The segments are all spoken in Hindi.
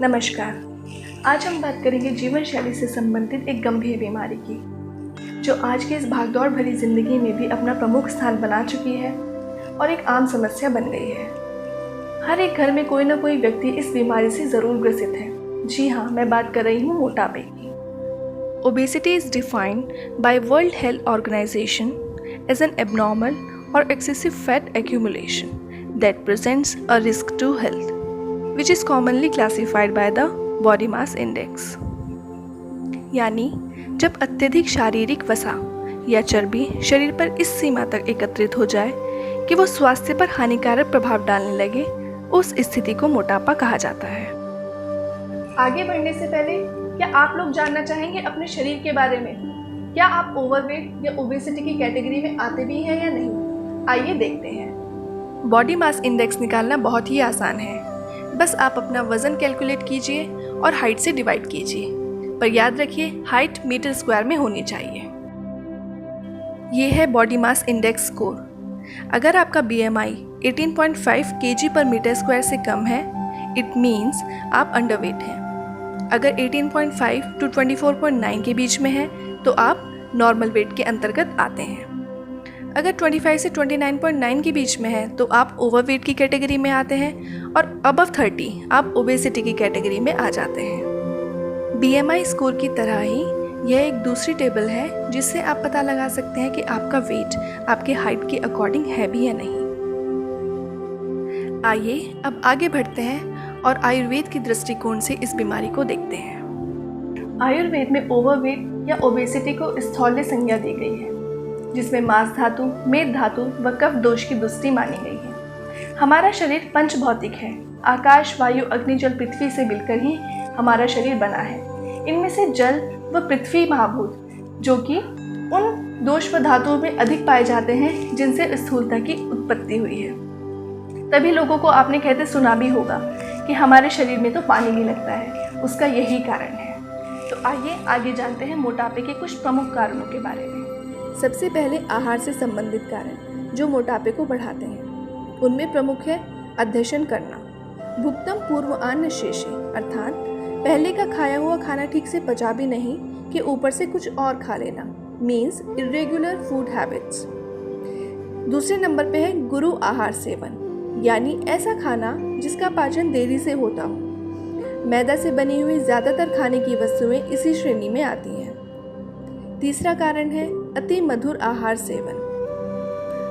नमस्कार। आज हम बात करेंगे जीवन शैली से संबंधित एक गंभीर बीमारी की, जो आज की इस भागदौड़ भरी जिंदगी में भी अपना प्रमुख स्थान बना चुकी है और एक आम समस्या बन गई है। हर एक घर में कोई ना कोई व्यक्ति इस बीमारी से ज़रूर ग्रसित है। जी हाँ, मैं बात कर रही हूँ मोटापे की। Obesity is defined by World Health Organization as an abnormal or excessive fat accumulation that presents a risk to health, which is commonly classified by the body mass index। यानी जब अत्यधिक शारीरिक वसा या चर्बी शरीर पर इस सीमा तक एकत्रित हो जाए कि वो स्वास्थ्य पर हानिकारक प्रभाव डालने लगे, उस स्थिति को मोटापा कहा जाता है। आगे बढ़ने से पहले क्या आप लोग जानना चाहेंगे अपने शरीर के बारे में? क्या आप ओवरवेट या ओबेसिटी की कैटेगरी में आते भी हैं या नहीं? आइए देखते हैं। बॉडी मास इंडेक्स निकालना बहुत ही आसान है। बस आप अपना वज़न कैलकुलेट कीजिए और हाइट से डिवाइड कीजिए, पर याद रखिए हाइट मीटर स्क्वायर में होनी चाहिए। ये है बॉडी मास इंडेक्स स्कोर। अगर आपका BMI 18.5 kg पर मीटर स्क्वायर से कम है, इट मीन्स आप अंडरवेट हैं। अगर 18.5 to 24.9 के बीच में है तो आप नॉर्मल वेट के अंतर्गत आते हैं। अगर 25 से 29.9 के बीच में है तो आप ओवरवेट की कैटेगरी में आते हैं, और अबव 30 आप ओबेसिटी की कैटेगरी में आ जाते हैं। BMI स्कोर की तरह ही यह एक दूसरी टेबल है जिससे आप पता लगा सकते हैं कि आपका वेट आपके हाइट के अकॉर्डिंग है भी या नहीं। आइए अब आगे बढ़ते हैं और आयुर्वेद की दृष्टिकोण से इस बीमारी को देखते हैं। आयुर्वेद में ओवरवेट या ओबेसिटी को स्थौल्य संज्ञा दी गई है, जिसमें मांस धातु, मेद धातु व कफ दोष की दुष्टि मानी गई है। हमारा शरीर पंच भौतिक है। आकाश, वायु, अग्नि, जल, पृथ्वी से मिलकर ही हमारा शरीर बना है। इनमें से जल व पृथ्वी महाभूत, जो कि उन दोष व धातुओं में अधिक पाए जाते हैं जिनसे स्थूलता की उत्पत्ति हुई है। तभी लोगों को आपने कहते सुना भी होगा कि हमारे शरीर में तो पानी नहीं लगता है, उसका यही कारण है। तो आइए आगे जानते हैं मोटापे के कुछ प्रमुख कारणों के बारे में। सबसे पहले आहार से संबंधित कारण जो मोटापे को बढ़ाते हैं, उनमें प्रमुख है अध्यशन करना, भुक्तम पूर्व अन्न शेषे, अर्थात पहले का खाया हुआ खाना ठीक से पचा भी नहीं कि ऊपर से कुछ और खा लेना, मीन्स इरेगुलर फूड हैबिट्स। दूसरे नंबर पे है गुरु आहार सेवन, यानी ऐसा खाना जिसका पाचन देरी से होता हो। मैदा से बनी हुई ज़्यादातर खाने की वस्तुएं इसी श्रेणी में आती हैं। तीसरा कारण है अति मधुर आहार सेवन,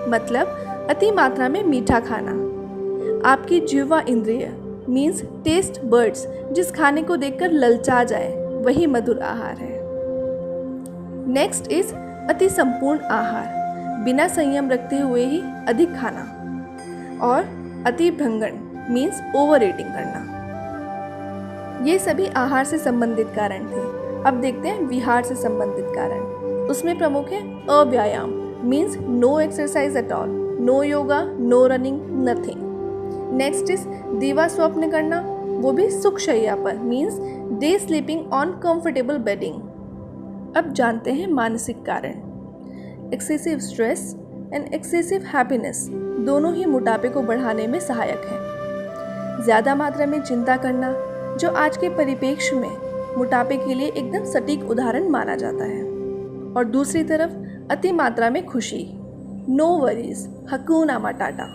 मतलब अति मात्रा में मीठा खाना। आपकी जिह्वा इंद्रिय मीन्स टेस्ट बर्ड्स जिस खाने को देखकर ललचा जाए, वही मधुर आहार है। नेक्स्ट इज अति संपूर्ण आहार, बिना संयम रखते हुए ही अधिक खाना। और अति भंगन मीन्स ओवर ईटिंग करना। ये सभी आहार से संबंधित कारण थे। अब देखते हैं विहार से संबंधित कारण। उसमें प्रमुख है अव्यायाम, means no exercise at all, no yoga, no running, nothing. Next is दीवा स्वप्न करना, वो भी सुख शैया पर, means day sleeping on comfortable bedding. अब जानते हैं मानसिक कारण। Excessive stress and excessive happiness दोनों ही मोटापे को बढ़ाने में सहायक है। ज़्यादा मात्रा में चिंता करना, जो आज के परिप्रेक्ष्य में मोटापे के लिए एकदम सटीक उदाहरण माना जाता है। और दूसरी तरफ अति मात्रा में खुशी, नो वरीज, हकूना मटाटा,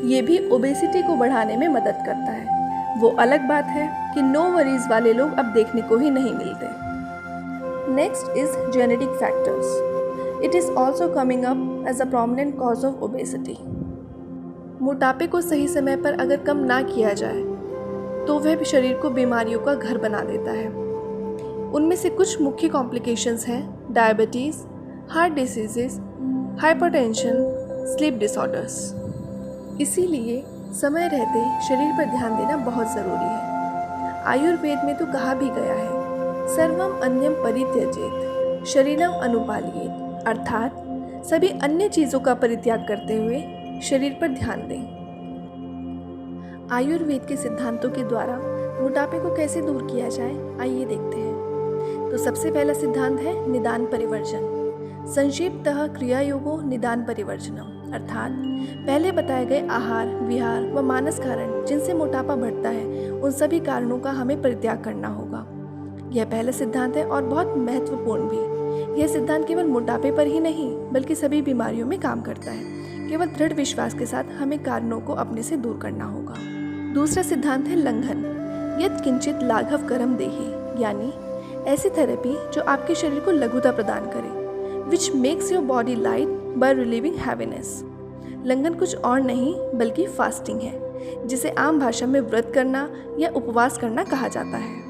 ये भी ओबेसिटी को बढ़ाने में मदद करता है। वो अलग बात है कि नो वरीज वाले लोग अब देखने को ही नहीं मिलते। Next is genetic factors. It is also coming up as a prominent cause of obesity। मोटापे को सही समय पर अगर कम ना किया जाए तो वह शरीर को बीमारियों का घर बना देता है। उनमें से कुछ मुख्य कॉम्प्लिकेशंस हैं diabetes, heart diseases, hypertension, sleep disorders. इसीलिए समय रहते शरीर पर ध्यान देना बहुत ज़रूरी है। आयुर्वेद में तो कहा भी गया है, सर्वम अन्यम परित्यजेत शरीरम अनुपालियेत, अर्थात सभी अन्य चीज़ों का परित्याग करते हुए शरीर पर ध्यान दें। आयुर्वेद के सिद्धांतों के द्वारा मोटापे को कैसे दूर किया जाए, आइए देखते हैं। तो सबसे पहला सिद्धांत है निदान परिवर्जन। संक्षिप्तः क्रिया योगो निदान परिवर्जनम, अर्थात पहले बताए गए आहार, विहार व मानस कारण जिनसे मोटापा बढ़ता है उन सभी कारणों का हमें परित्याग करना होगा। यह पहला सिद्धांत है और बहुत महत्वपूर्ण भी। यह सिद्धांत केवल मोटापे पर ही नहीं बल्कि सभी बीमारियों में काम करता है। केवल दृढ़ विश्वास के साथ हमें कारणों को अपने से दूर करना होगा। दूसरा सिद्धांत है लंघन। यत् किंचित लाघव करम देहि, यानी ऐसी थेरेपी जो आपके शरीर को लघुता प्रदान करे, which makes your body light by relieving heaviness. लंघन कुछ और नहीं बल्कि फास्टिंग है, जिसे आम भाषा में व्रत करना या उपवास करना कहा जाता है।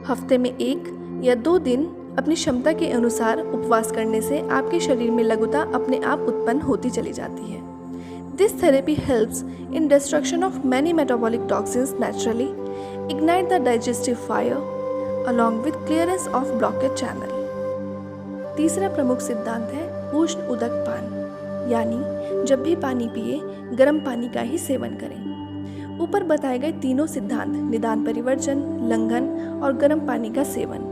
हफ्ते में 1 या 2 दिन अपनी क्षमता के अनुसार उपवास करने से आपके शरीर में लघुता अपने आप उत्पन्न होती चली जाती है। This therapy helps in destruction of many metabolic toxins naturally, ignite the digestive fire, along with clearance of blocked channel. तीसरा प्रमुख सिद्धांत है उष्ण उदक पान, यानी जब भी पानी पिए गर्म पानी का ही सेवन करें। ऊपर बताए गए तीनों सिद्धांत निदान परिवर्जन, लंघन और गर्म पानी का सेवन,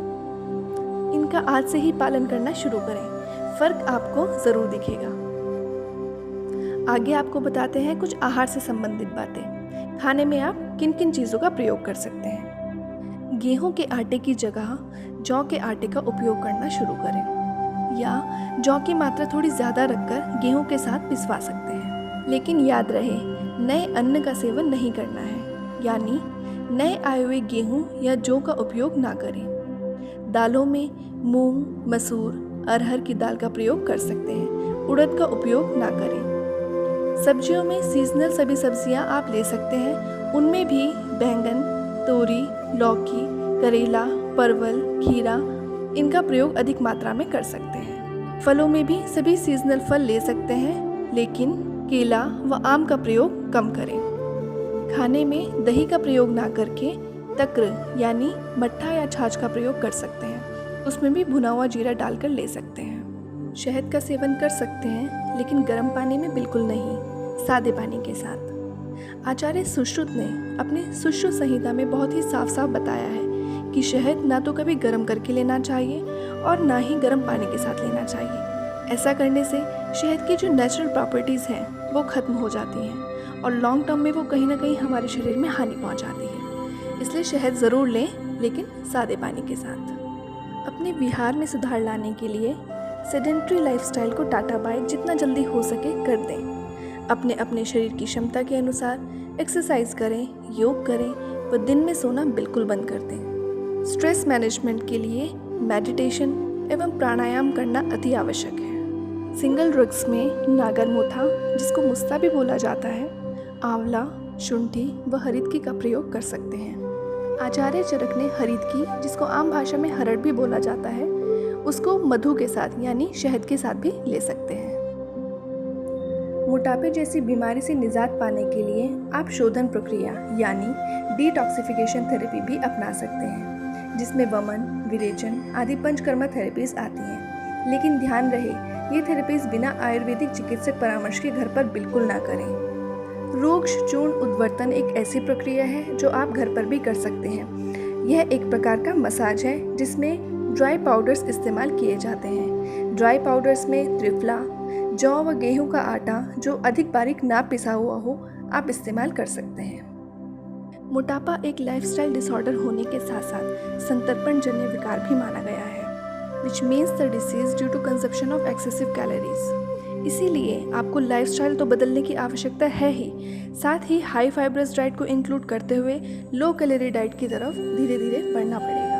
इनका आज से ही पालन करना शुरू करें। फर्क आपको जरूर दिखेगा। आगे आपको बताते हैं कुछ आहार से संबंधित बातें। खाने में आप किन किन चीज़ों का प्रयोग कर सकते हैं। गेहूं के आटे की जगह जौ के आटे का उपयोग करना शुरू करें, या जौ की मात्रा थोड़ी ज़्यादा रखकर गेहूं के साथ पिसवा सकते हैं। लेकिन याद रहे, नए अन्न का सेवन नहीं करना है, यानी नए आए हुए गेहूं या जौ का उपयोग ना करें। दालों में मूंग, मसूर, अरहर की दाल का प्रयोग कर सकते हैं, उड़द का उपयोग ना करें। सब्जियों में सीजनल सभी सब्जियां आप ले सकते हैं, उनमें भी बैंगन, तोरी, लौकी, करेला, परवल, खीरा, इनका प्रयोग अधिक मात्रा में कर सकते हैं। फलों में भी सभी सीजनल फल ले सकते हैं, लेकिन केला व आम का प्रयोग कम करें। खाने में दही का प्रयोग ना करके तक्र यानी मट्ठा या छाछ का प्रयोग कर सकते हैं, उसमें भी भुना हुआ जीरा डालकर ले सकते हैं। शहद का सेवन कर सकते हैं, लेकिन गर्म पानी में बिल्कुल नहीं, सादे पानी के साथ। आचार्य सुश्रुत ने अपनी सुश्रुत संहिता में बहुत ही साफ साफ बताया है कि शहद ना तो कभी गर्म करके लेना चाहिए और ना ही गर्म पानी के साथ लेना चाहिए। ऐसा करने से शहद की जो नेचुरल प्रॉपर्टीज़ हैं वो खत्म हो जाती हैं और लॉन्ग टर्म में वो कहीं ना कहीं हमारे शरीर में हानि पहुंचाती है। इसलिए शहद ज़रूर लें, लेकिन सादे पानी के साथ। अपने विहार में सुधार लाने के लिए सेडेंट्री लाइफस्टाइल को टाटा बाय जितना जल्दी हो सके कर दें। अपने अपने शरीर की क्षमता के अनुसार एक्सरसाइज करें, योग करें व दिन में सोना बिल्कुल बंद कर दें। स्ट्रेस मैनेजमेंट के लिए मेडिटेशन एवं प्राणायाम करना अति आवश्यक है। सिंगल ड्रग्स में नागरमोथा, जिसको मुस्ता भी बोला जाता है, आंवला, शुंठी व हरितकी का प्रयोग कर सकते हैं। आचार्य चरक ने हरितकी, जिसको आम भाषा में हरड़ भी बोला जाता है, उसको मधु के साथ यानी शहद के साथ भी ले सकते हैं। मोटापे जैसी बीमारी से निजात पाने के लिए आप शोधन प्रक्रिया यानी डिटॉक्सिफिकेशन थेरेपी भी अपना सकते हैं, जिसमें वमन, विरेचन आदि पंचकर्मा थेरेपीज आती हैं। लेकिन ध्यान रहे, ये थेरेपीज बिना आयुर्वेदिक चिकित्सक परामर्श के घर पर बिल्कुल ना करें। रोग चूर्ण उद्वर्तन एक ऐसी प्रक्रिया है जो आप घर पर भी कर सकते हैं। यह एक प्रकार का मसाज है जिसमें ड्राई पाउडर्स इस्तेमाल किए जाते हैं। ड्राई पाउडर्स में त्रिफला, जौ व गेहूं का आटा जो अधिक बारीक ना पिसा हुआ हो, आप इस्तेमाल कर सकते हैं। मोटापा एक लाइफस्टाइल डिसऑर्डर होने के साथ साथ संतर्पण जन्य विकार भी माना गया है, which means the disease due to consumption of excessive calories. इसीलिए आपको लाइफस्टाइल तो बदलने की आवश्यकता है ही, साथ ही हाई फाइब्रस डाइट को इंक्लूड करते हुए लो कैलोरी डाइट की तरफ धीरे धीरे बढ़ना पड़ेगा।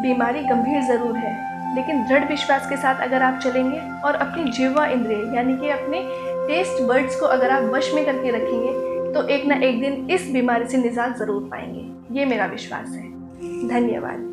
बीमारी गंभीर ज़रूर है, लेकिन दृढ़ विश्वास के साथ अगर आप चलेंगे और अपनी जिह्वा इंद्रिय यानी कि अपने टेस्ट बर्ड्स को अगर आप वश में करके रखेंगे, तो एक ना एक दिन इस बीमारी से निजात ज़रूर पाएंगे। ये मेरा विश्वास है। धन्यवाद।